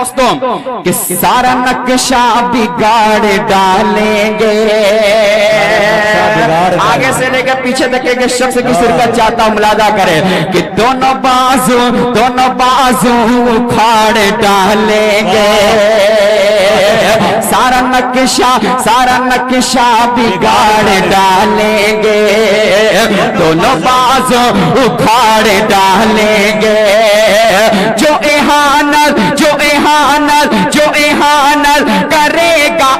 دوستوں کہ سارا نقشہ بگاڑ ڈالیں گے. آگے سے لے کے پیچھے تک ایک شخص کی شرکت چاہتا ہوں ملاحظہ کرے کہ دونوں بازو اکھاڑ ڈالیں گے. سارا نقشہ بگاڑ ڈالیں گے. دونوں بازو اکھاڑ ڈالیں گے. جو احانت کرے گا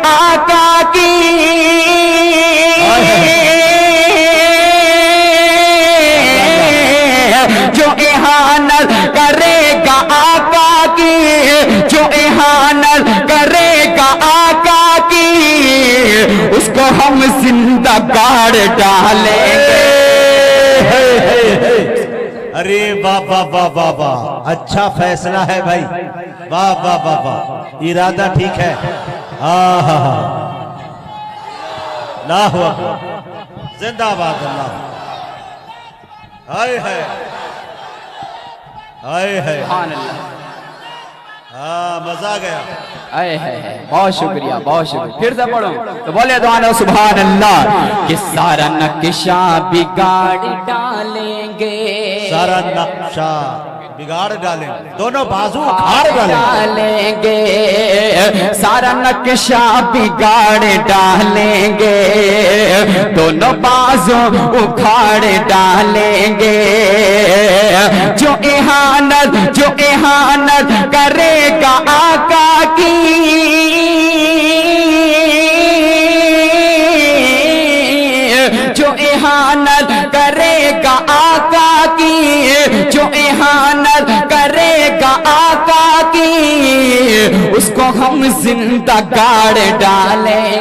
آقا کی جو احانت کرے گا آقا کی اس کو ہم زندہ گاڑ ڈالیں گے. ارے واہ واہ واہ واہ واہ، اچھا فیصلہ ہے بھائی. واہ واہ واہ واہ، ارادہ ٹھیک ہے. اللہ اکبر، زندہ باد اللہ. ہائے ہائے ہائے ہائے، سبحان اللہ. مزہ آ گیا. بہت شکریہ بہت شکریہ. پھر سے پڑھو تو بولے دعانا سبحان اللہ کہ سارا نقشہ بگاڑ ڈالیں گے. سارا نقشہ بگاڑ ڈالیں گے. دونوں بازو اکھاڑ ڈالیں گے. سارا نقشہ بگاڑ ڈالیں گے. دونوں بازو اکھاڑ ڈالیں گے. جو احانت کرے گا آقا کی جو احانت کرے گا آقا کی اس کو ہم زندہ گاڑ ڈالیں.